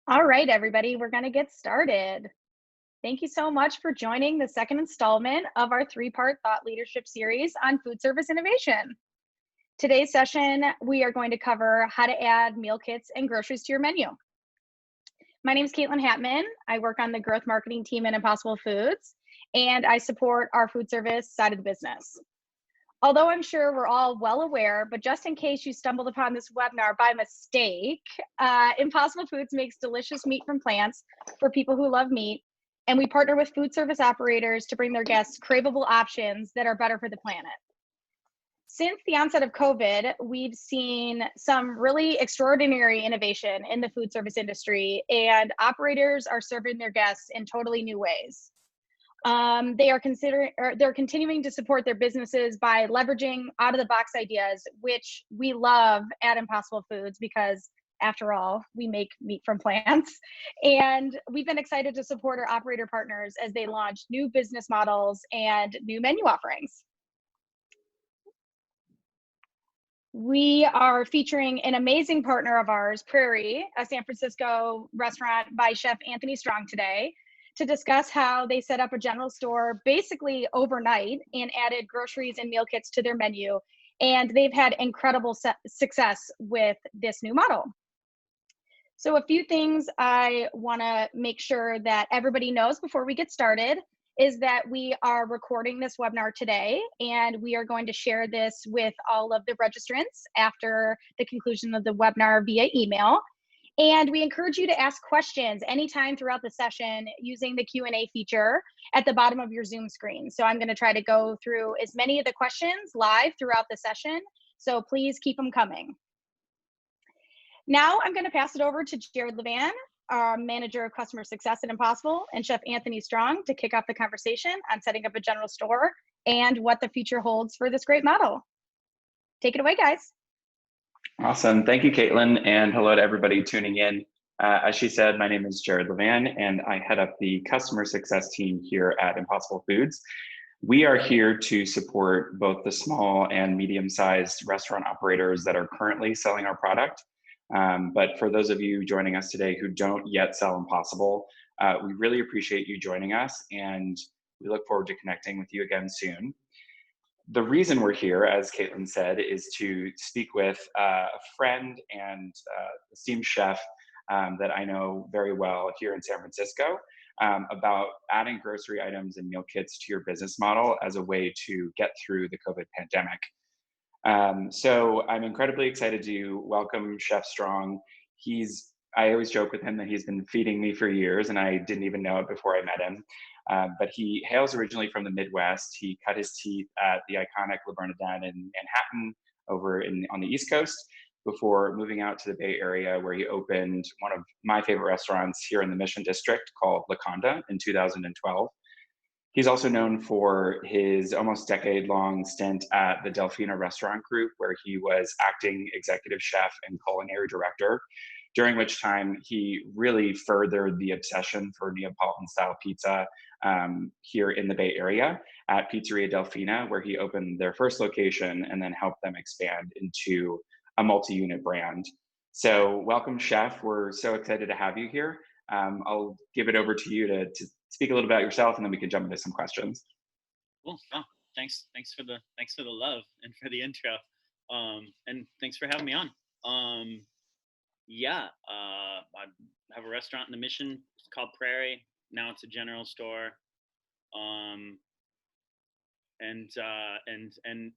All right, everybody, we're going to get started. Thank you so much for joining the second installment of our three-part thought leadership series on food service innovation. Today's session, we are going to cover how to add meal kits and groceries to your menu. My name is Caitlin Hatman. I work on the growth marketing team at Impossible Foods, and I support our food service side of the business. Although I'm sure we're all well aware, but just in case you stumbled upon this webinar by mistake, Impossible Foods makes delicious meat from plants for people who love meat. And we partner with food service operators to bring their guests craveable options that are better for the planet. Since the onset of COVID, we've seen some really extraordinary innovation in the food service industry, and operators are serving their guests in totally new ways. They're continuing to support their businesses by leveraging out of the box ideas, which we love at Impossible Foods because after all, we make meat from plants. And we've been excited to support our operator partners as they launch new business models and new menu offerings. We are featuring an amazing partner of ours, Prairie, a San Francisco restaurant by Chef Anthony Strong today, to discuss how they set up a general store basically overnight and added groceries and meal kits to their menu. And they've had incredible success with this new model. So a few things I want to make sure that everybody knows before we get started is that we are recording this webinar today, and we are going to share this with all of the registrants after the conclusion of the webinar via email. And we encourage you to ask questions anytime throughout the session using the Q&A feature at the bottom of your Zoom screen. So I'm going to try to go through as many of the questions live throughout the session, so please keep them coming. Now I'm going to pass it over to Jared Levan, our Manager of Customer Success at Impossible, and Chef Anthony Strong to kick off the conversation on setting up a general store and what the future holds for this great model. Take it away, guys. Awesome. Thank you, Caitlin, and hello to everybody tuning in. As she said, my name is Jared Levan, and I head up the customer success team here at Impossible Foods. We are here to support both the small and medium-sized restaurant operators that are currently selling our product. But for those of you joining us today who don't yet sell Impossible, we really appreciate you joining us, and we look forward to connecting with you again soon. The reason we're here, as Caitlin said, is to speak with a friend and esteemed chef that I know very well here in San Francisco about adding grocery items and meal kits to your business model as a way to get through the COVID pandemic. So I'm incredibly excited to welcome Chef Strong. I always joke with him that he's been feeding me for years, and I didn't even know it before I met him. But he hails originally from the Midwest. He cut his teeth at the iconic Le Bernardin in Manhattan on the East Coast before moving out to the Bay Area, where he opened one of my favorite restaurants here in the Mission District called La Conda in 2012. He's also known for his almost decade-long stint at the Delfina Restaurant Group, where he was acting executive chef and culinary director, during which time he really furthered the obsession for Neapolitan-style pizza here in the Bay Area at Pizzeria Delfina, where he opened their first location and then helped them expand into a multi-unit brand. So welcome, Chef. We're so excited to have you here. I'll give it over to you to speak a little about yourself, and then we can jump into some questions. Cool. Oh, thanks for the love and for the intro, and thanks for having me on. I have a restaurant in the Mission. It's called Prairie. Now it's a general store, and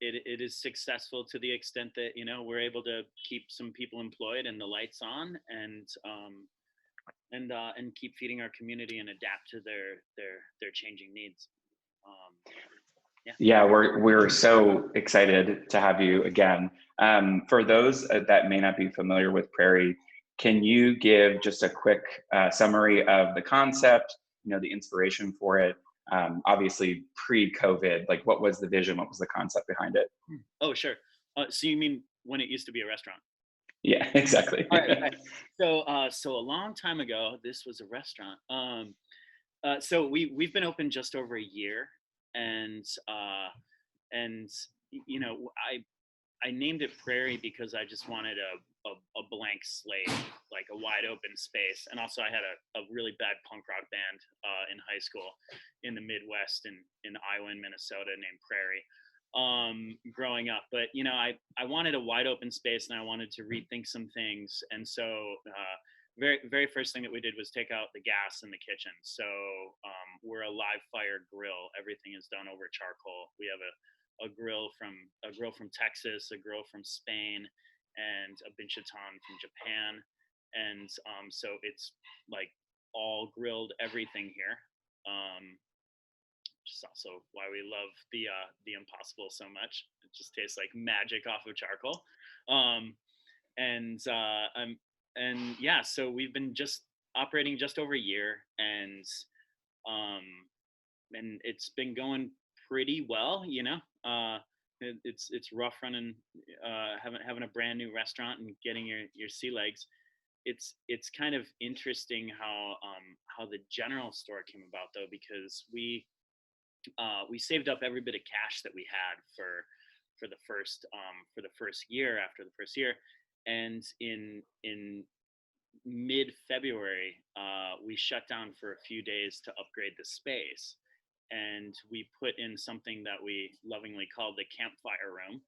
it is successful to the extent that we're able to keep some people employed and the lights on, and keep feeding our community and adapt to their changing needs. Yeah, we're so excited to have you again. For those that may not be familiar with Prairie, can you give just a quick summary of the concept, the inspiration for it? Obviously pre-COVID, like what was the vision? What was the concept behind it? Oh, sure. So you mean when it used to be a restaurant? Yeah, exactly. All right. So a long time ago, this was a restaurant. So we've been open just over a year, and I named it Prairie because I just wanted a blank slate, like a wide open space. And also I had a really bad punk rock band in high school in the Midwest in Iowa and Minnesota named Prairie growing up. But, you know, I wanted a wide open space and I wanted to rethink some things. And so very first thing that we did was take out the gas in the kitchen. So we're a live fire grill. Everything is done over charcoal. We have a grill from Texas, a grill from Spain, and a binchatton from Japan. And so it's like all grilled everything here. Which is also why we love the Impossible so much. It just tastes like magic off of charcoal. And yeah, so we've been just operating just over a year, and it's been going pretty well, you know. It's rough running, having a brand new restaurant and getting your sea legs. It's kind of interesting how the general store came about, though, because we saved up every bit of cash that we had for the first year. After the first year, and in mid-February, we shut down for a few days to upgrade the space, and we put in something that we lovingly called the campfire room.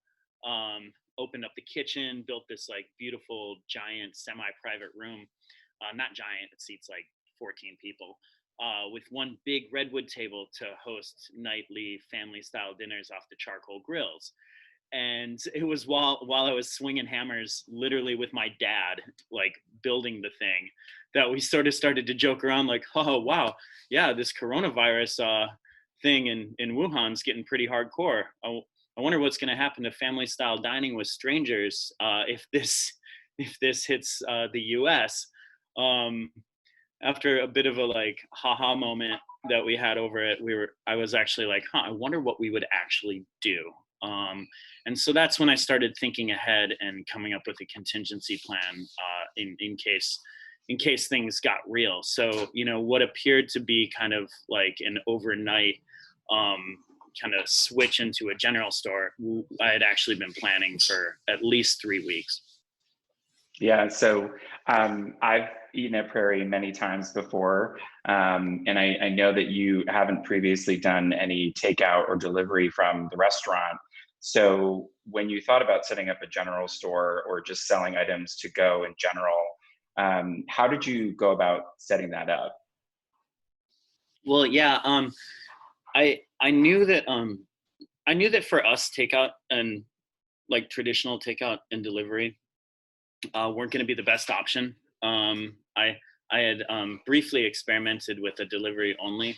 Opened up the kitchen, built this like beautiful giant semi-private room. Not giant, it seats like 14 people. With one big redwood table to host nightly family-style dinners off the charcoal grills. And it was while I was swinging hammers, literally with my dad, like building the thing, that we sort of started to joke around, like, oh wow, yeah, this coronavirus thing in Wuhan's getting pretty hardcore. I wonder what's going to happen to family-style dining with strangers if this hits the U.S. After a bit of a like haha moment that we had over it, I was actually like, I wonder what we would actually do. And so that's when I started thinking ahead and coming up with a contingency plan in case things got real. So, you know, what appeared to be kind of like an overnight kind of switch into a general store, I had actually been planning for at least 3 weeks. Yeah, so I've eaten at Prairie many times before, and I know that you haven't previously done any takeout or delivery from the restaurant. So when you thought about setting up a general store or just selling items to go in general, how did you go about setting that up? Well, yeah, I knew that for us, takeout and like traditional takeout and delivery weren't going to be the best option. I had briefly experimented with a delivery only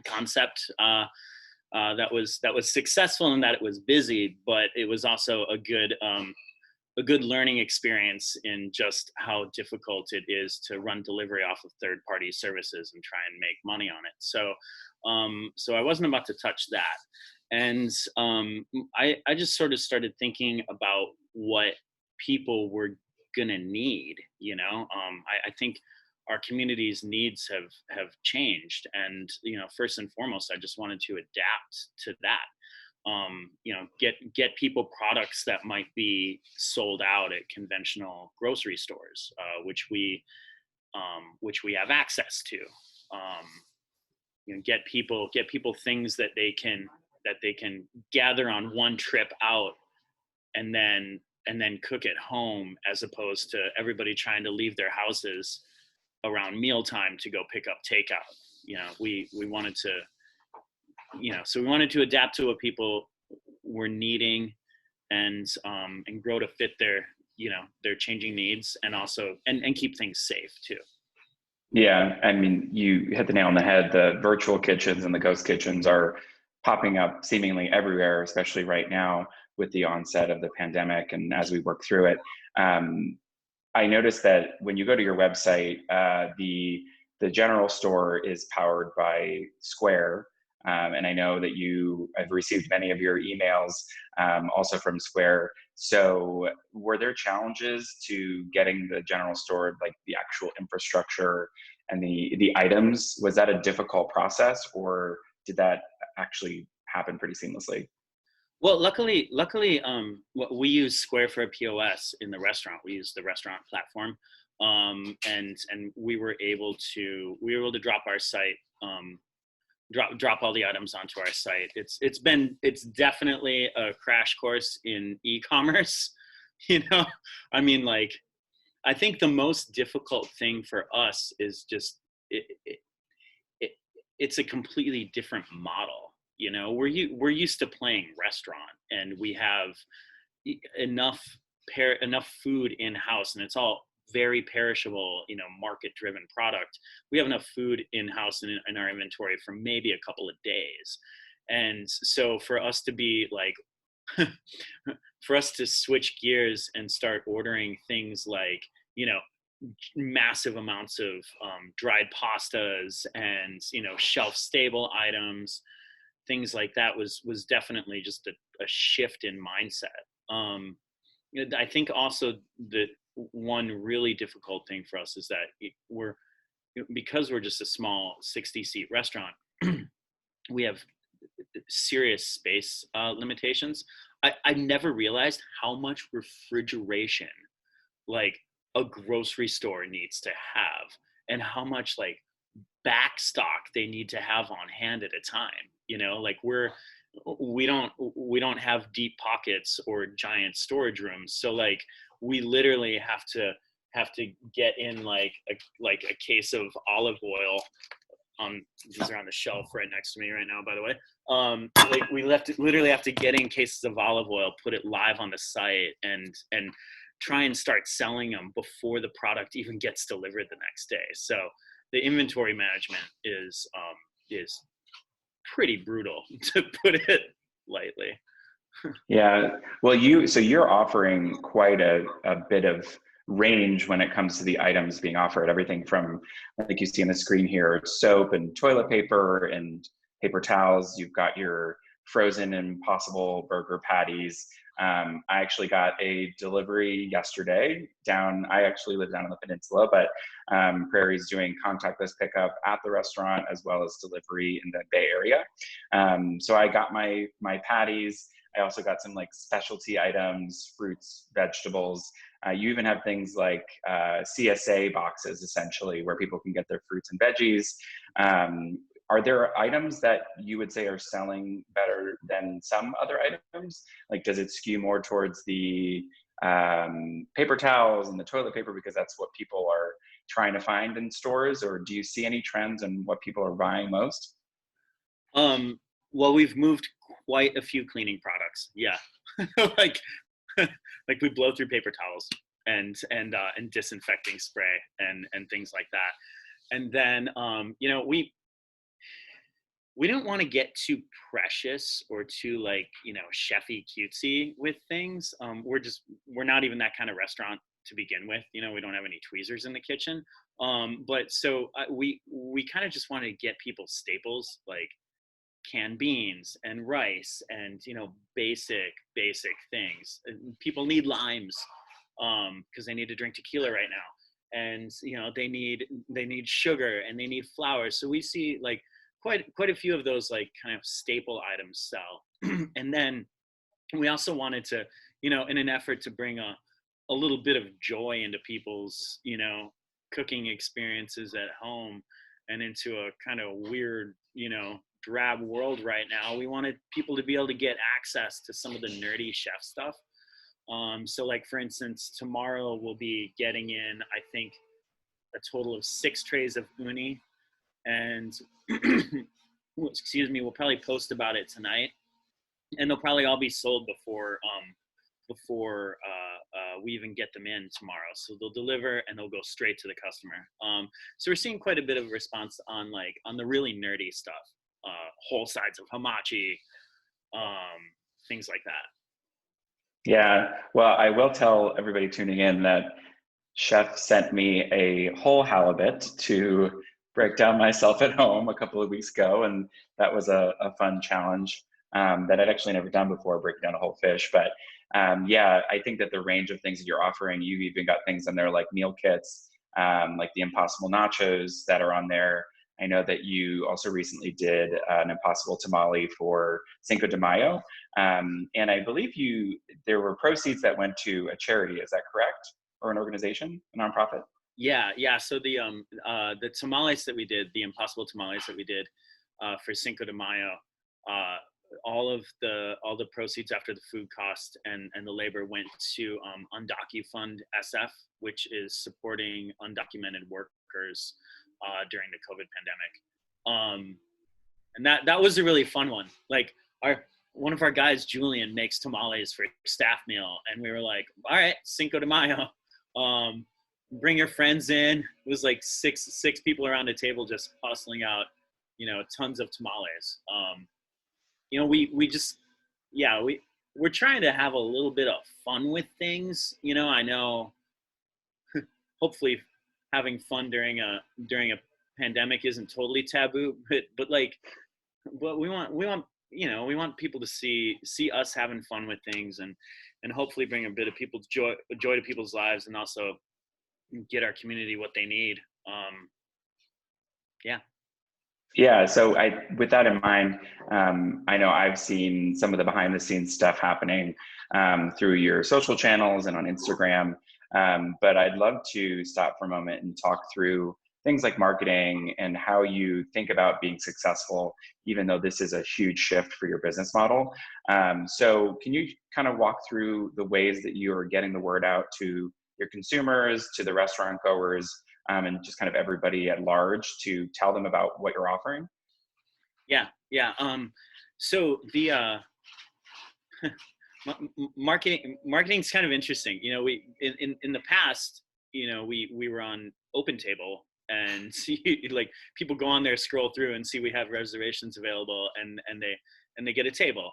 concept that was successful in that it was busy, but it was also a good learning experience in just how difficult it is to run delivery off of third-party services and try and make money on it. So I wasn't about to touch that. And I just sort of started thinking about what people were gonna need, you know. I think our community's needs have changed, and you know, first and foremost, I just wanted to adapt to that. You know, get people products that might be sold out at conventional grocery stores, which we have access to. You know, get people things that they can gather on one trip out, and then cook at home, as opposed to everybody trying to leave their houses around mealtime to go pick up takeout. You know, we wanted to, you know, so we wanted to adapt to what people were needing, and grow to fit their, you know, their changing needs, and also and keep things safe too. Yeah, I mean, you hit the nail on the head. The virtual kitchens and the ghost kitchens are popping up seemingly everywhere, especially right now with the onset of the pandemic and as we work through it. I noticed that when you go to your website, the general store is powered by Square, and I know that I've received many of your emails also from Square. So were there challenges to getting the general store, like the actual infrastructure and the items? Was that a difficult process, or did that actually happen pretty seamlessly? Well, luckily, we use Square for a POS in the restaurant. We use the restaurant platform, and we were able to drop our site, drop all the items onto our site. It's definitely a crash course in e-commerce. You know, I mean, like, I think the most difficult thing for us is just it, it's a completely different model. You know, we're used to playing restaurant, and we have enough enough food in house, and it's all very perishable, you know, market driven product. We have enough food in house in our inventory for maybe a couple of days. And so for us to be like for us to switch gears and start ordering things like, you know, massive amounts of dried pastas and, you know, shelf stable items, things like that was definitely just a shift in mindset. I think also that one really difficult thing for us is that because we're just a small 60-seat restaurant, we have serious space limitations. I never realized how much refrigeration like a grocery store needs to have, and how much like back stock they need to have on hand at a time. You know, like we don't have deep pockets or giant storage rooms, so like we literally have to get in like a case of olive oil. These are on the shelf right next to me right now, by the way. Like we literally have to get in cases of olive oil, put it live on the site, and try and start selling them before the product even gets delivered the next day. So the inventory management is pretty brutal, to put it lightly. Yeah, well, you're offering quite a bit of range when it comes to the items being offered. Everything from, like you see on the screen here, soap and toilet paper and paper towels. You've got your frozen Impossible burger patties. I actually got a delivery yesterday down. I actually live down on the peninsula, but Prairie's doing contactless pickup at the restaurant as well as delivery in the Bay Area. So I got my patties. I also got some like specialty items, fruits, vegetables. You even have things like CSA boxes, essentially, where people can get their fruits and veggies. Are there items that you would say are selling better than some other items? Like, does it skew more towards the paper towels and the toilet paper because that's what people are trying to find in stores? Or do you see any trends in what people are buying most? Well, we've moved quite a few cleaning products. Yeah, like like we blow through paper towels and disinfecting spray and things like that. And then you know, we don't want to get too precious or too like, you know, chefy cutesy with things. We're not even that kind of restaurant to begin with. You know, we don't have any tweezers in the kitchen. But so we kind of just want to get people staples like canned beans and rice and, you know, basic things. And people need limes because they need to drink tequila right now, and you know, they need sugar and they need flour. So we see like quite a few of those like kind of staple items sell. And then we also wanted to, you know, in an effort to bring a little bit of joy into people's, you know, cooking experiences at home and into a kind of weird, you know, drab world right now, we wanted people to be able to get access to some of the nerdy chef stuff. So like, for instance, tomorrow we'll be getting in, I think, a total of 6 trays of uni, and excuse me, we'll probably post about it tonight, and they'll probably all be sold before we even get them in tomorrow. So they'll deliver and they'll go straight to the customer. So we're seeing quite a bit of response on the really nerdy stuff, whole sides of hamachi, things like that. Yeah, well, I will tell everybody tuning in that Chef sent me a whole halibut to break down myself at home a couple of weeks ago, and that was a fun challenge that I'd actually never done before, breaking down a whole fish. But yeah, I think that the range of things that you're offering, you've even got things in there like meal kits, like the Impossible nachos that are on there. I know that you also recently did an Impossible Tamale for Cinco de Mayo. And I believe there were proceeds that went to a charity, is that correct? Or an organization, a nonprofit? Yeah. So the tamales that we did, the Impossible Tamales that we did for Cinco de Mayo, uh, all the proceeds after the food cost and the labor went to UndocuFund SF, which is supporting undocumented workers during the COVID pandemic. And that was a really fun one. Like one of our guys, Julian, makes tamales for staff meal, and we were like, all right, Cinco de Mayo. Bring your friends in. It was like six people around the table just hustling out, tons of tamales. We just, yeah, we're trying to have a little bit of fun with things. I know hopefully having fun during a pandemic isn't totally taboo, but we want we want people to see us having fun with things and hopefully bring a bit of people's joy to people's lives, and also get our community what they need. Yeah. Yeah, so with that in mind, I know I've seen some of the behind the scenes stuff happening through your social channels and on Instagram, but I'd love to stop for a moment and talk through things like marketing and how you think about being successful, even though this is a huge shift for your business model. So can you kind of walk through the ways that you are getting the word out to your consumers, to the restaurant goers, and just kind of everybody at large to tell them about what you're offering? Yeah. So the marketing's kind of interesting. We in the past, we were on Open Table, and see, like, people go on there, scroll through, and see we have reservations available, and they get a table.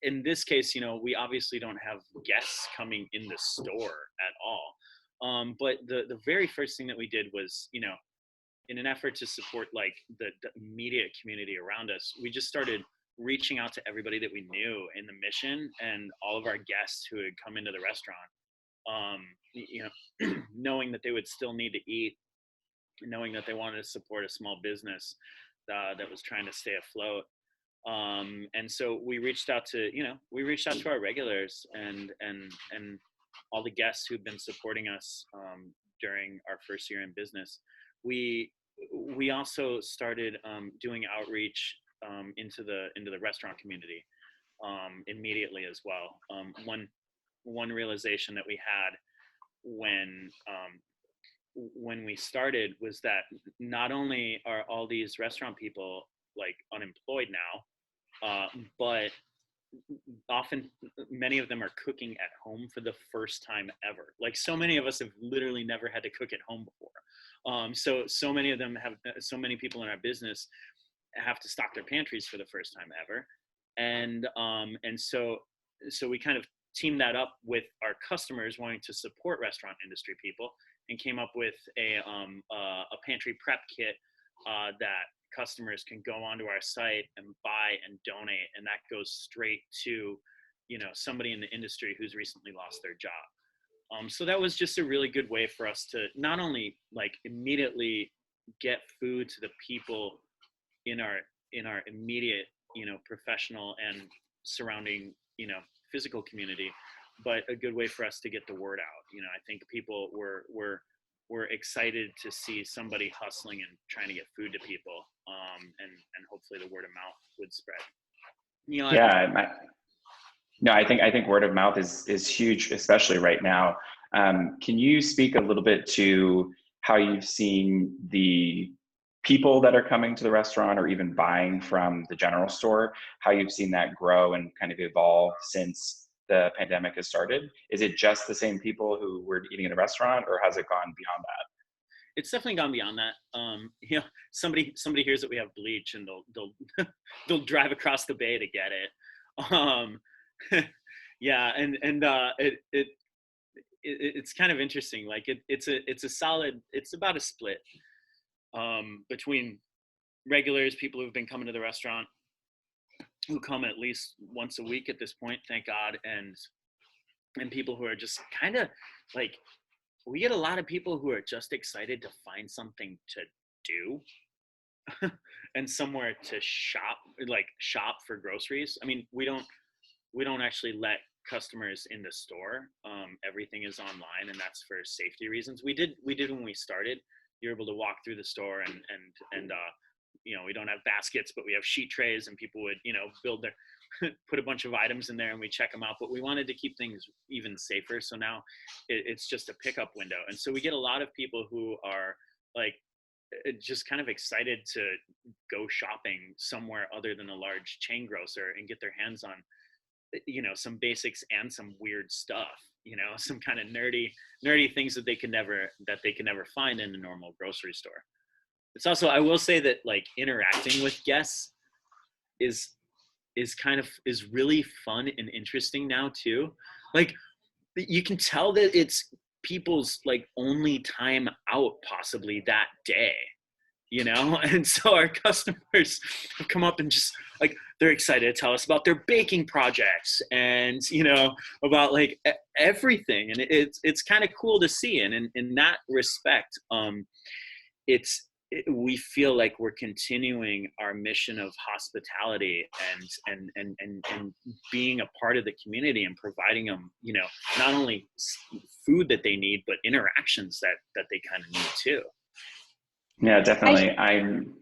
In this case, we obviously don't have guests coming in the store at all. But the very first thing that we did was, in an effort to support like the immediate community around us, we just started reaching out to everybody that we knew in the mission and all of our guests who had come into the restaurant, knowing that they would still need to eat, knowing that they wanted to support a small business that was trying to stay afloat. And so we reached out to our regulars and all the guests who've been supporting us during our first year in business. We also started doing outreach into the restaurant community immediately as well. One realization that we had when we started was that not only are all these restaurant people like unemployed now, but often many of them are cooking at home for the first time ever. Like, so many of us have literally never had to cook at home before. So many of them so many people in our business have to stock their pantries for the first time ever. And so we kind of teamed that up with our customers wanting to support restaurant industry people, and came up with a pantry prep kit that customers can go onto our site and buy and donate, and that goes straight to somebody in the industry who's recently lost their job. So that was just a really good way for us to not only like immediately get food to the people in our immediate professional and surrounding physical community, but a good way for us to get the word out. I think people were excited to see somebody hustling and trying to get food to people, and hopefully the word of mouth would spread. No, I think word of mouth is huge, especially right now. Can you speak a little bit to how you've seen the people that are coming to the restaurant or even buying from the general store, how you've seen that grow and kind of evolve since the pandemic has started? Is it just the same people who were eating in the restaurant, or has it gone beyond that? It's definitely gone beyond that. Somebody hears that we have bleach, and they'll they'll drive across the bay to get it. Yeah, and it's kind of interesting. Like it's about a split between regulars, people who've been coming to the restaurant, who come at least once a week at this point, thank God, and people who are just kind of like, we get a lot of people who are just excited to find something to do and somewhere to shop for groceries. I mean, we don't actually let customers in the store. Everything is online, and that's for safety reasons. We did when we started. You're able to walk through the store and we don't have baskets, but we have sheet trays, and people would build their put a bunch of items in there, and we check them out. But we wanted to keep things even safer, so now it's just a pickup window, and so we get a lot of people who are like just kind of excited to go shopping somewhere other than a large chain grocer and get their hands on some basics and some weird stuff, some kind of nerdy things that they can never find in a normal grocery store. It's also, I will say that like interacting with guests is really fun and interesting now too. Like you can tell that it's people's like only time out possibly that day, and so our customers have come up and just like they're excited to tell us about their baking projects and about like everything, and it's kind of cool to see. And in that respect, we feel like we're continuing our mission of hospitality and being a part of the community and providing them not only food that they need but interactions that they kind of need too. Yeah, definitely.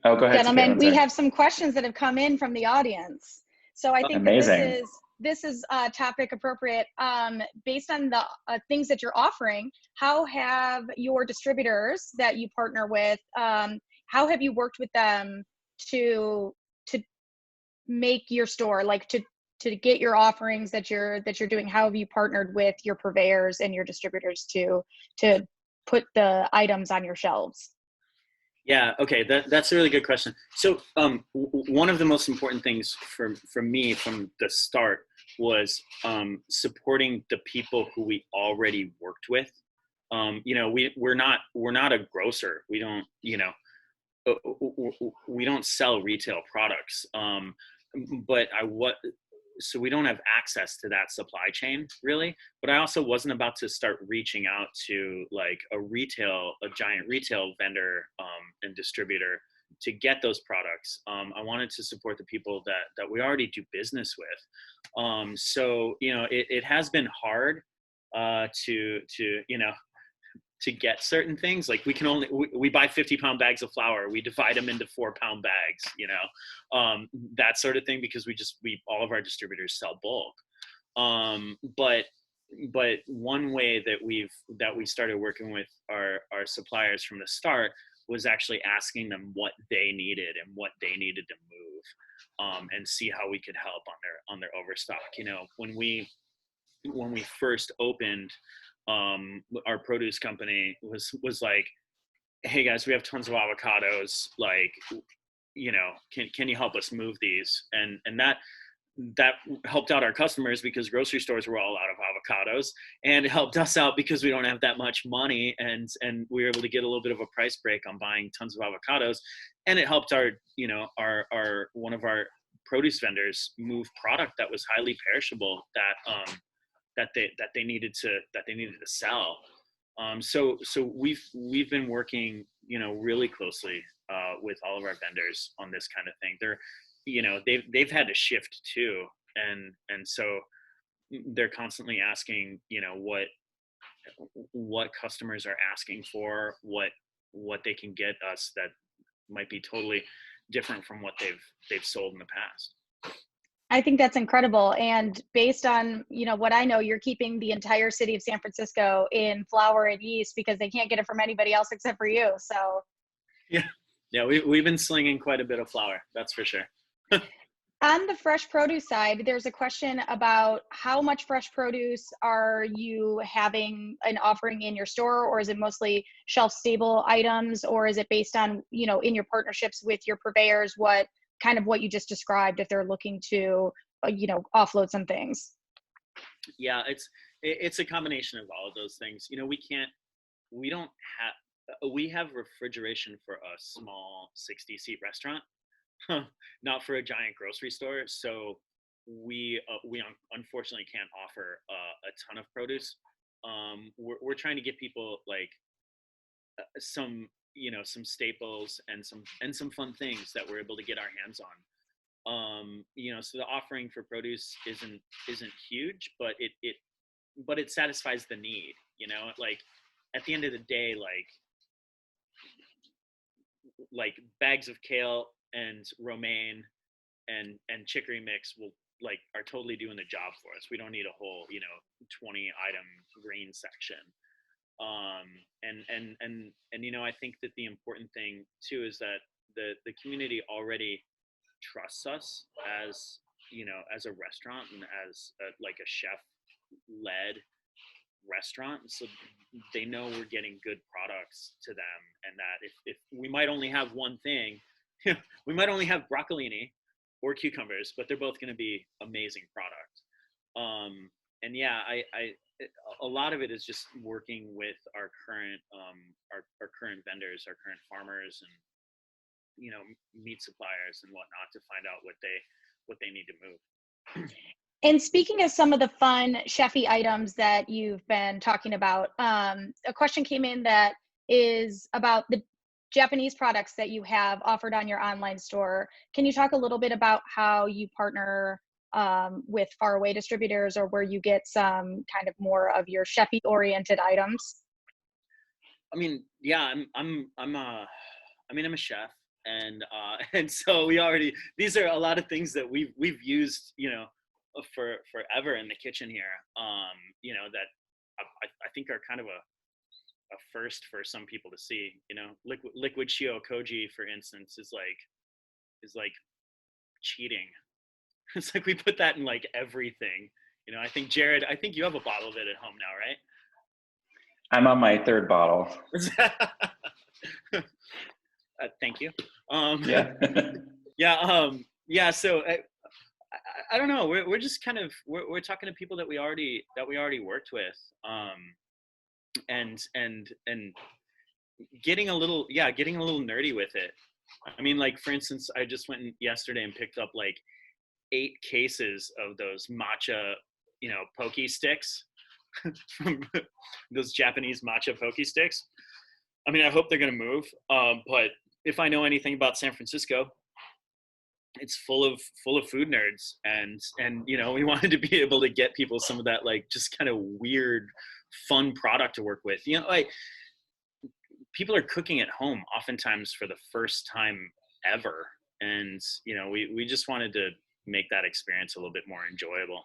Oh, go ahead, Gentlemen, Caitlin, we sorry. have some questions that have come in from the audience. So I think Amazing. that this is topic appropriate. Based on the things that you're offering, how have your distributors that you partner with, how have you worked with them to make your store, like to get your offerings that you're doing? How have you partnered with your purveyors and your distributors to put the items on your shelves? Yeah, okay, that's a really good question. So one of the most important things for me from the start was supporting the people who we already worked with. We're not a grocer. We don't we don't sell retail products. But so we don't have access to that supply chain really. But I also wasn't about to start reaching out to like a giant retail vendor and distributor to get those products. I wanted to support the people that we already do business with. So it has been hard to get certain things. Like we buy 50-pound bags of flour, we divide them into 4-pound bags, that sort of thing, because all of our distributors sell bulk. But one way that we started working with our suppliers from the start was actually asking them what they needed and what they needed to move, and see how we could help on their overstock. When we first opened, our produce company was like, hey guys, we have tons of avocados, like can you help us move these? And that helped out our customers because grocery stores were all out of avocados, and it helped us out because we don't have that much money, and we were able to get a little bit of a price break on buying tons of avocados. And it helped our one of our produce vendors move product that was highly perishable that they needed to sell. So we've been working really closely with all of our vendors on this kind of thing. They've had to shift too, and so they're constantly asking what customers are asking for, what they can get us that might be totally different from what they've sold in the past. I think that's incredible. And based on, what I know, you're keeping the entire city of San Francisco in flour and yeast because they can't get it from anybody else except for you. So yeah, we've been slinging quite a bit of flour, that's for sure. On the fresh produce side, there's a question about how much fresh produce are you having an offering in your store, or is it mostly shelf stable items, or is it based on, in your partnerships with your purveyors, what you just described, if they're looking to, offload some things? Yeah, it's a combination of all of those things. We have refrigeration for a small 60-seat restaurant, not for a giant grocery store. So we unfortunately can't offer a ton of produce. We're trying to get people like some some staples and some fun things that we're able to get our hands on. So the offering for produce isn't huge, but it satisfies the need. Like at the end of the day, like bags of kale and romaine and chicory mix are totally doing the job for us. We don't need a whole 20 item green section. And I think that the important thing too is that the community already trusts us as a restaurant and as like a chef led restaurant, so they know we're getting good products to them, and that if we might only have one thing, we might only have broccolini or cucumbers, but they're both going to be amazing product. And yeah, I a lot of it is just working with our current our current vendors, our current farmers, and meat suppliers and whatnot to find out what they need to move. And speaking of some of the fun chefy items that you've been talking about, a question came in that is about the Japanese products that you have offered on your online store. Can you talk a little bit about how you partner with faraway distributors, or where you get some kind of more of your chefy oriented items? I mean, yeah, I'm a chef, and and so these are a lot of things that we've used for forever in the kitchen here, that I think are kind of a first for some people to see. Liquid shio koji, for instance, is like cheating. It's like we put that in like everything. I think Jared, I think you have a bottle of it at home now, right? I'm on my third bottle. Thank you. Yeah. Yeah. So I don't know. We're just kind of we're talking to people that we already worked with, and getting a little nerdy with it. I mean, like for instance, I just went yesterday and picked up like 8 cases of those matcha, poke sticks from those Japanese matcha poke sticks. I mean, I hope they're gonna move. But if I know anything about San Francisco, it's full of food nerds, and we wanted to be able to get people some of that like just kind of weird fun product to work with. Like people are cooking at home oftentimes for the first time ever, and we just wanted to make that experience a little bit more enjoyable.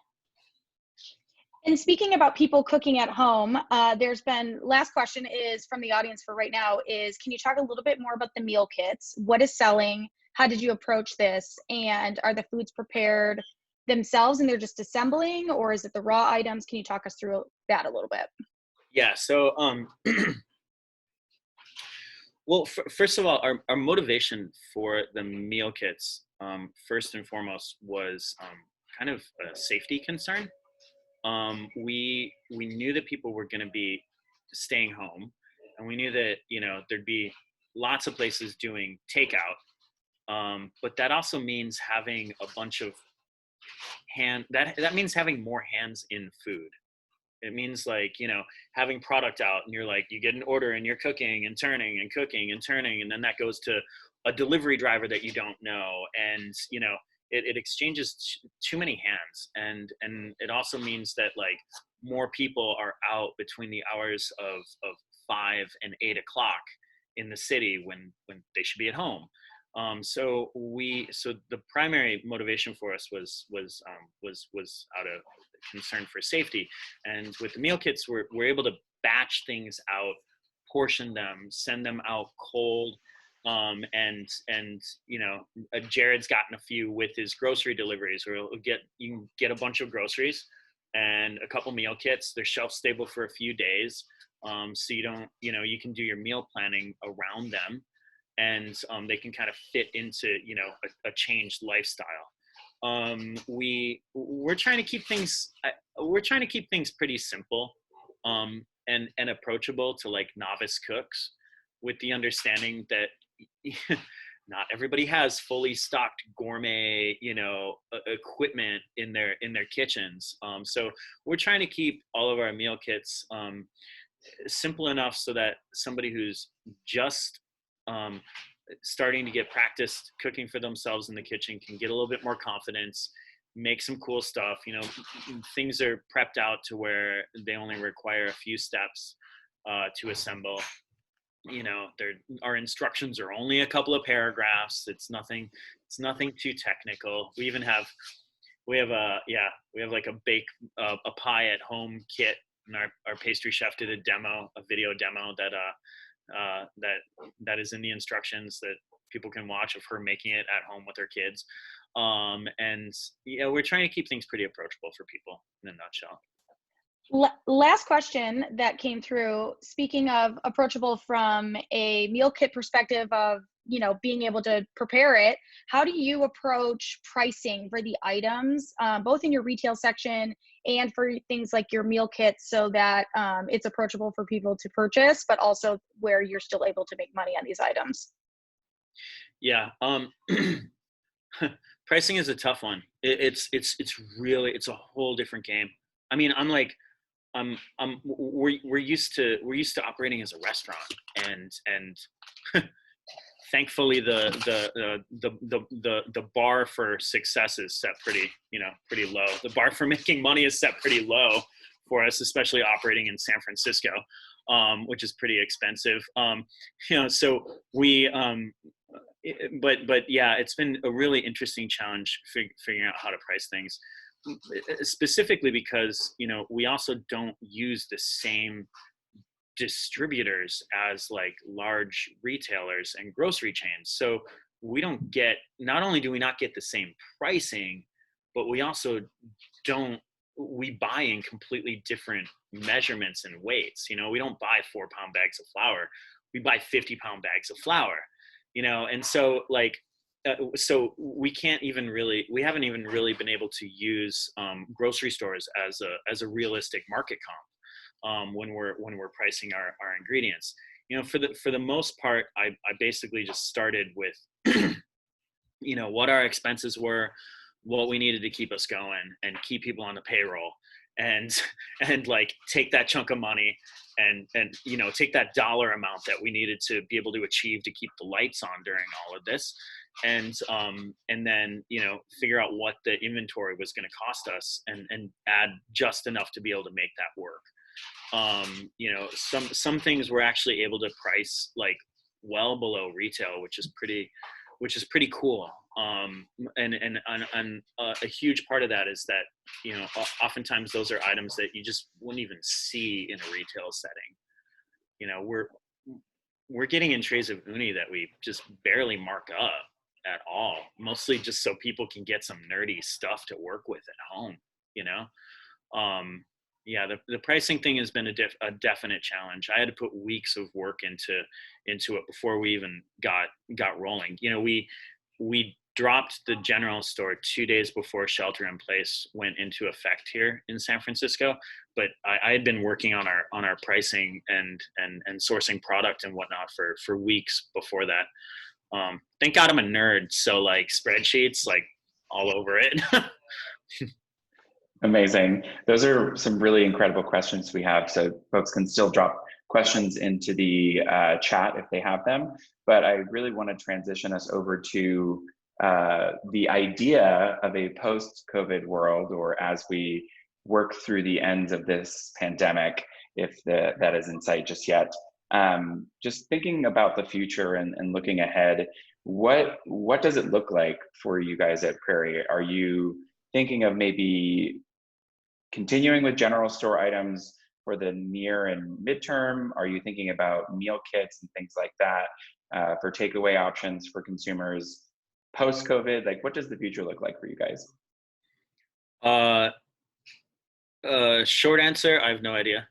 And speaking about people cooking at home, there's been, last question is from the audience for right now is, can you talk a little bit more about the meal kits? What is selling? How did you approach this? And are the foods prepared themselves and they're just assembling, or is it the raw items? Can you talk us through that a little bit? Yeah. So, well, first of all, our motivation for the meal kits, first and foremost, was kind of a safety concern. We knew that people were going to be staying home, and we knew that there'd be lots of places doing takeout, but that also means having a bunch of that means having more hands in food. It means like having product out, and you're like, you get an order and you're cooking and turning and cooking and turning, and then that goes to a delivery driver that you don't know, and it exchanges too many hands, and it also means that like more people are out between the hours of 5 and 8 o'clock in the city when they should be at home. So the primary motivation for us was out of concern for safety, and with the meal kits we're able to batch things out, portion them, send them out cold. And Jared's gotten a few with his grocery deliveries, where you can get a bunch of groceries and a couple meal kits. They're shelf stable for a few days, so you can do your meal planning around them, and they can kind of fit into a changed lifestyle. We're trying to keep things pretty simple, and approachable to like novice cooks, with the understanding that not everybody has fully stocked gourmet equipment in their kitchens. So we're trying to keep all of our meal kits simple enough so that somebody who's just starting to get practiced cooking for themselves in the kitchen can get a little bit more confidence, make some cool stuff. Things are prepped out to where they only require a few steps to assemble. Our instructions are only a couple of paragraphs. It's nothing too technical. We have like a pie at home kit, and our pastry chef did a video demo that is in the instructions that people can watch of her making it at home with her kids. And we're trying to keep things pretty approachable for people in a nutshell. Last question that came through, speaking of approachable from a meal kit perspective of, being able to prepare it, how do you approach pricing for the items, both in your retail section and for things like your meal kits, so that it's approachable for people to purchase, but also where you're still able to make money on these items? Yeah. Pricing is a tough one. It's a whole different game. I mean, we're used to operating as a restaurant, and thankfully the bar for success is set pretty low. The bar for making money is set pretty low for us, especially operating in San Francisco, which is pretty expensive. So we but yeah, it's been a really interesting challenge figuring out how to price things, specifically because we also don't use the same distributors as like large retailers and grocery chains. So not only do we not get the same pricing, but we also we buy in completely different measurements and weights. We don't buy 4-pound bags of flour, we buy 50-pound bags of flour, and so so we haven't even really been able to use grocery stores as a realistic market comp when we're pricing our ingredients. For the most part, I basically just started with what our expenses were, what we needed to keep us going and keep people on the payroll, and like take that chunk of money and take that dollar amount that we needed to be able to achieve to keep the lights on during all of this, and then figure out what the inventory was going to cost us, and add just enough to be able to make that work. Some things we're actually able to price like well below retail, which is pretty cool. And a huge part of that is that oftentimes those are items that you just wouldn't even see in a retail setting. We're getting in trays of uni that we just barely mark up at all, mostly just so people can get some nerdy stuff to work with at home. Yeah, the pricing thing has been a definite challenge. I had to put weeks of work into it before we even got rolling. We dropped the general store 2 days before shelter in place went into effect here in San Francisco, but I had been working on our pricing and sourcing product and whatnot for weeks before that. Thank God I'm a nerd, so like spreadsheets like all over it. Amazing. Those are some really incredible questions we have. So folks can still drop questions into the chat if they have them. But I really want to transition us over to the idea of a post-COVID world, or as we work through the ends of this pandemic, if that is in sight just yet. Just thinking about the future and looking ahead, what does it look like for you guys at Prairie? Are you thinking of maybe continuing with general store items for the near and midterm? Are you thinking about meal kits and things like that for takeaway options for consumers post-COVID? Like, what does the future look like for you guys? Short answer, I have no idea.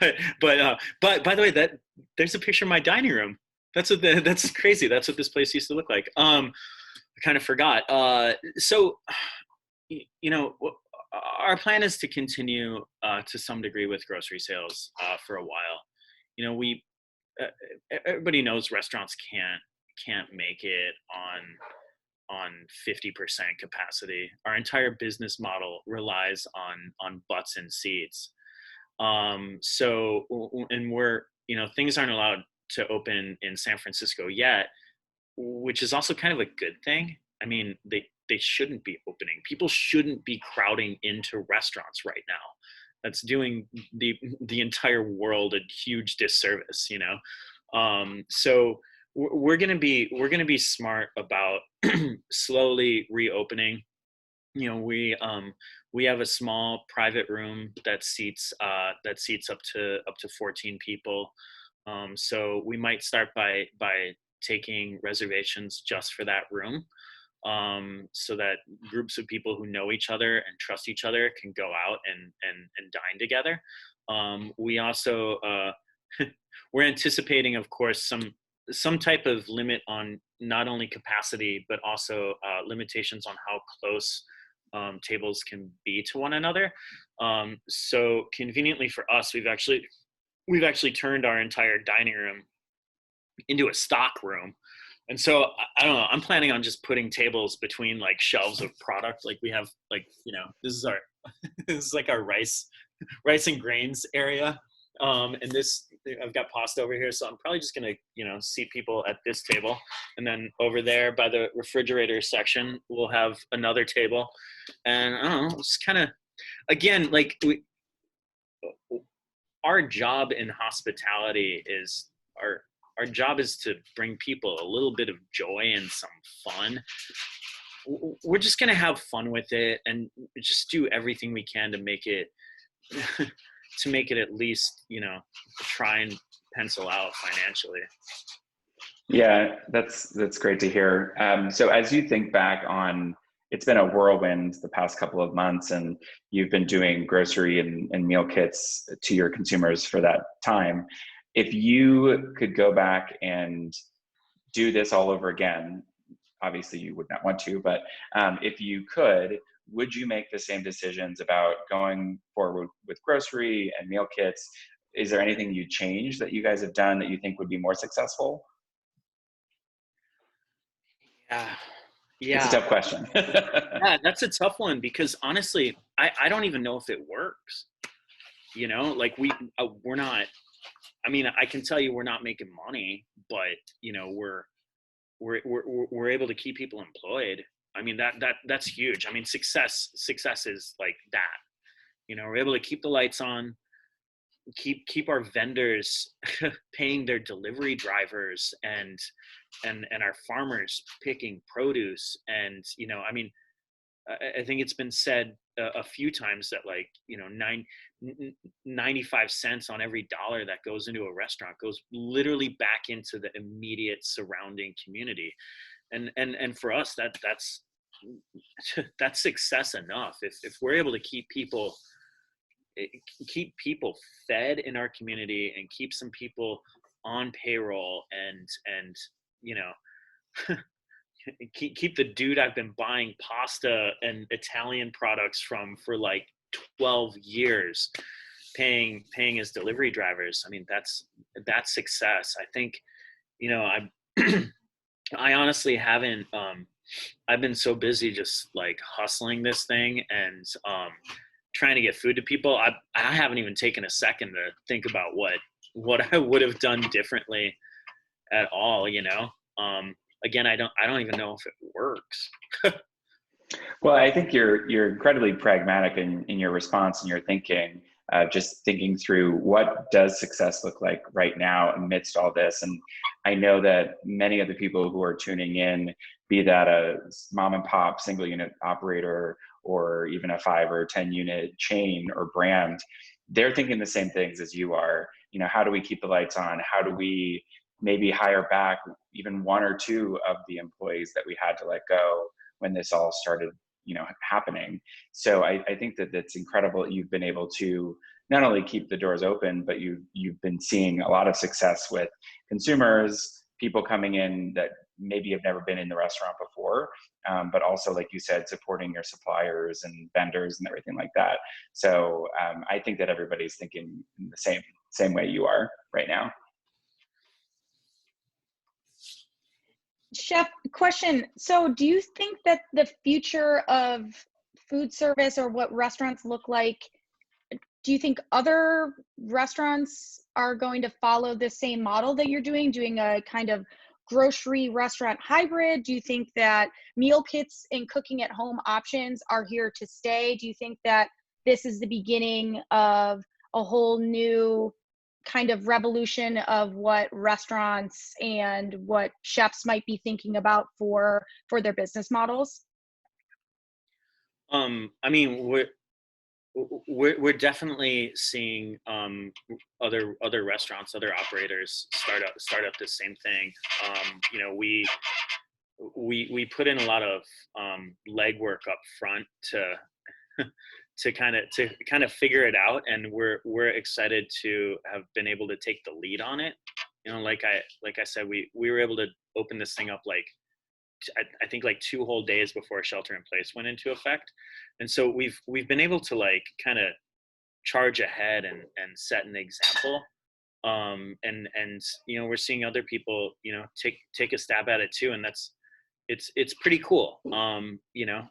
but by the way, there's a picture of my dining room. That's crazy. That's what this place used to look like. I kind of forgot. So, our plan is to continue to some degree with grocery sales for a while. Everybody knows restaurants can't make it on 50% capacity. Our entire business model relies on butts and seats. So, and things aren't allowed to open in San Francisco yet, which is also kind of a good thing. I mean, they shouldn't be opening. People shouldn't be crowding into restaurants right now. That's doing the entire world a huge disservice, you know. So we're gonna be smart about slowly reopening. You know, we have a small private room that seats up to 14 people. So we might start by taking reservations just for that room, so that groups of people who know each other and trust each other can go out and dine together. We also we're anticipating, of course, some type of limit on not only capacity but also limitations on how close tables can be to one another. So conveniently for us, we've actually turned our entire dining room into a stock room. And so I don't know, I'm planning on just putting tables between like shelves of product. Like we have like, you know, this is like our rice and grains area. And this, I've got pasta over here. So I'm probably just going to, you know, seat people at this table. And then over there by the refrigerator section, we'll have another table. And I don't know, just kind of, again, like our job in hospitality is our job is to bring people a little bit of joy and some fun. We're just going to have fun with it and just do everything we can to make it to make it at least, you know, try and pencil out financially. Yeah, that's great to hear. So as you think back on, it's been a whirlwind the past couple of months, and you've been doing grocery and meal kits to your consumers for that time. If you could go back and do this all over again, obviously you would not want to, but if you could, would you make the same decisions about going forward with grocery and meal kits? Is there anything you change that you guys have done that you think would be more successful? Yeah. It's a tough question. Yeah, that's a tough one because honestly, I don't even know if it works. You know, like we're not, I mean, I can tell you we're not making money, but you know, we're able to keep people employed. I mean, that's huge. I mean, success is like that. You know, we're able to keep the lights on, keep our vendors paying their delivery drivers and our farmers picking produce. And you know, I mean, I think it's been said a few times that like, you know, 95 cents on every dollar that goes into a restaurant goes literally back into the immediate surrounding community. And for us, that's success enough. If we're able to keep people fed in our community and keep some people on payroll and you know, keep the dude I've been buying pasta and Italian products from for like 12 years paying his delivery drivers. I mean, that's success. I think, you know, I honestly haven't, I've been so busy just like hustling this thing and trying to get food to people. I haven't even taken a second to think about what I would have done differently at all, you know. Again, I don't even know if it works. Well, I think you're incredibly pragmatic in your response and your thinking, just thinking through what does success look like right now amidst all this. And I know that many of the people who are tuning in, be that a mom and pop single unit operator or even a 5 or 10 unit chain or brand, they're thinking the same things as you are. You know, how do we keep the lights on? How do we maybe hire back even 1 or 2 of the employees that we had to let go when this all started, you know, happening? So I think that that's incredible that you've been able to not only keep the doors open, but you've been seeing a lot of success with consumers, people coming in that maybe have never been in the restaurant before, but also, like you said, supporting your suppliers and vendors and everything like that. So I think that everybody's thinking in the same way you are right now. Chef, question. So do you think that the future of food service or what restaurants look like Do you think other restaurants are going to follow the same model that you're doing a kind of grocery restaurant hybrid? Do you think that meal kits and cooking at home options are here to stay? Do you think that this is the beginning of a whole new kind of revolution of what restaurants and what chefs might be thinking about for their business models? I mean, we're definitely seeing other restaurants, other operators start up the same thing. You know, we put in a lot of legwork up front to to kind of figure it out, and we're excited to have been able to take the lead on it. You know, like I said, we were able to open this thing up like I think like 2 whole days before shelter in place went into effect, and so we've been able to like kind of charge ahead and set an example. And you know, we're seeing other people, you know, take a stab at it too, and it's pretty cool. You know,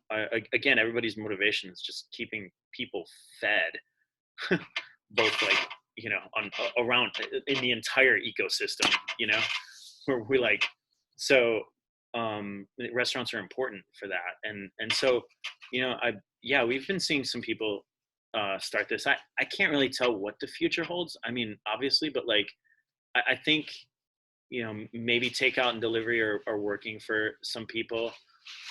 again, everybody's motivation is just keeping people fed, both like, you know, on around in the entire ecosystem. You know, where we like so restaurants are important for that, and so, you know, yeah, we've been seeing some people start this. I can't really tell what the future holds. I mean, obviously, but like I think, you know, maybe takeout and delivery are working for some people.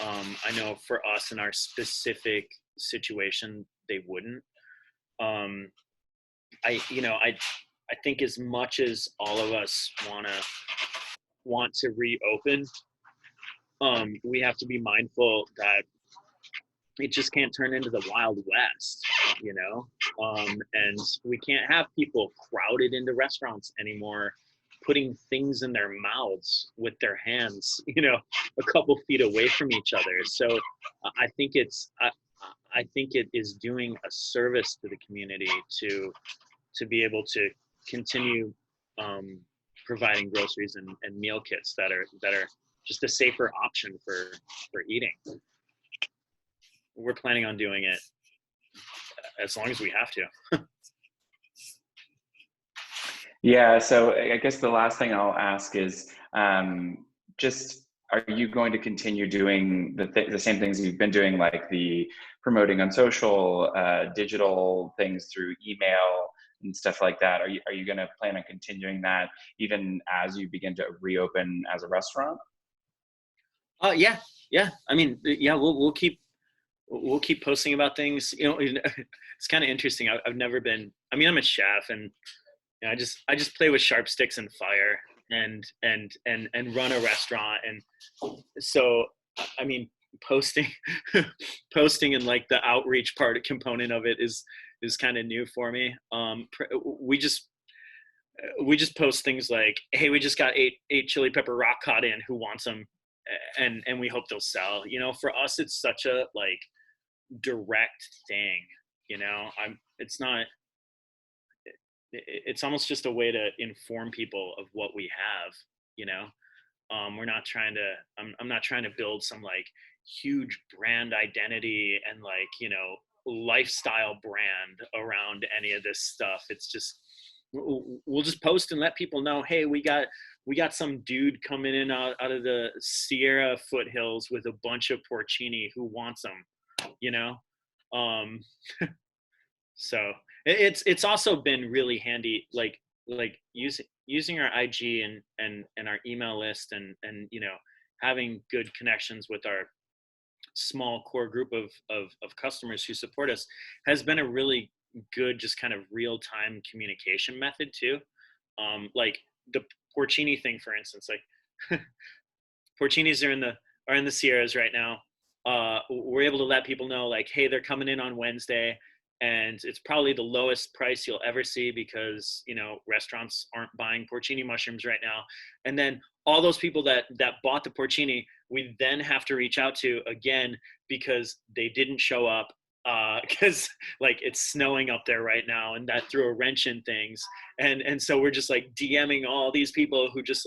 I know for us in our specific situation, they wouldn't. Um, I think as much as all of us want to reopen, we have to be mindful that it just can't turn into the Wild West, you know? And we can't have people crowded into restaurants anymore, putting things in their mouths with their hands, you know, a couple feet away from each other. So I think I think it is doing a service to the community to be able to continue providing groceries and meal kits that are just a safer option for eating. We're planning on doing it as long as we have to. Yeah, so I guess the last thing I'll ask is just, are you going to continue doing the same things you've been doing, like the promoting on social, digital things through email and stuff like that? Are you going to plan on continuing that even as you begin to reopen as a restaurant? Yeah. I mean, yeah, we'll keep posting about things. You know, it's kind of interesting. I've never been. I mean, I'm a chef, and you know, I just play with sharp sticks and fire, and run a restaurant, and so I mean, posting posting and like the outreach part component of it is kind of new for me. We just post things like, hey, we just got eight chili pepper rock cod in, who wants them, and we hope they'll sell. You know, for us, it's such a like direct thing. You know, it's not. It's almost just a way to inform people of what we have. You know, we're not trying to. I'm not trying to build some like huge brand identity and like, you know, lifestyle brand around any of this stuff. It's just we'll just post and let people know, hey, we got some dude coming in out of the Sierra foothills with a bunch of porcini, who wants them, you know. um so it's also been really handy, like using our IG and our email list, and you know, having good connections with our small core group of customers who support us has been a really good, just kind of real time communication method too. Like the porcini thing, for instance, like porcinis are in the Sierras right now. We're able to let people know, like, hey, they're coming in on Wednesday, and it's probably the lowest price you'll ever see, because, you know, restaurants aren't buying porcini mushrooms right now. And then all those people that bought the porcini, we then have to reach out to again, because they didn't show up, because like it's snowing up there right now, and that threw a wrench in things. And so we're just like DMing all these people who just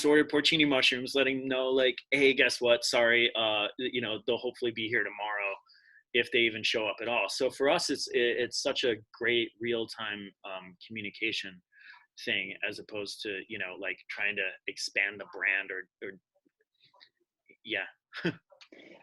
ordered porcini mushrooms, letting them know, like, hey, guess what, sorry, you know, they'll hopefully be here tomorrow. if they even show up at all. So for us, it's such a great real-time communication thing, as opposed to, you know, like trying to expand the brand or yeah.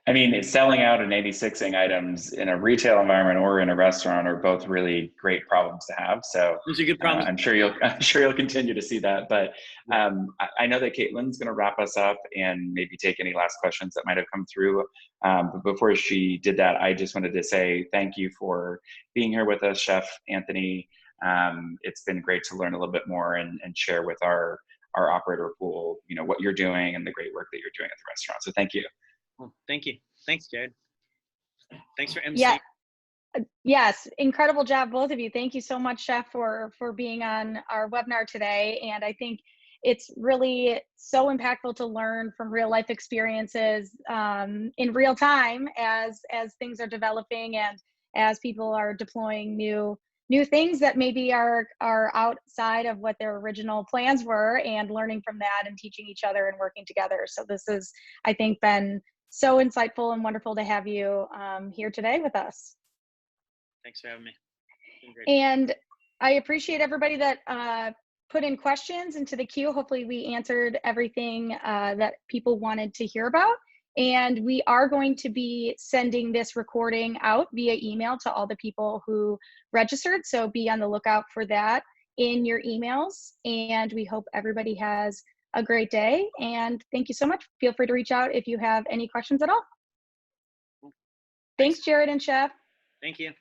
I mean, selling out and 86ing items in a retail environment or in a restaurant are both really great problems to have. So Those are good problems. I'm sure you'll continue to see that. But I know that Caitlin's going to wrap us up and maybe take any last questions that might have come through. But before she did that, I just wanted to say thank you for being here with us, Chef Anthony. It's been great to learn a little bit more and share with our operator pool, you know, what you're doing and the great work that you're doing at the restaurant. So thank you. Well, thank you. Thanks, Jared. Thanks for MC. Yeah. Yes, incredible job, both of you. Thank you so much, Chef, for being on our webinar today. And I think it's really so impactful to learn from real life experiences in real time as things are developing and as people are deploying new things that maybe are outside of what their original plans were, and learning from that and teaching each other and working together. So this is, I think, been so insightful and wonderful to have you here today with us. Thanks for having me. And I appreciate everybody that put in questions into the queue. Hopefully we answered everything that people wanted to hear about. And we are going to be sending this recording out via email to all the people who registered. So be on the lookout for that in your emails. And we hope everybody has a great day. And thank you so much. Feel free to reach out if you have any questions at all. Thanks, Jared and Chef. Thank you.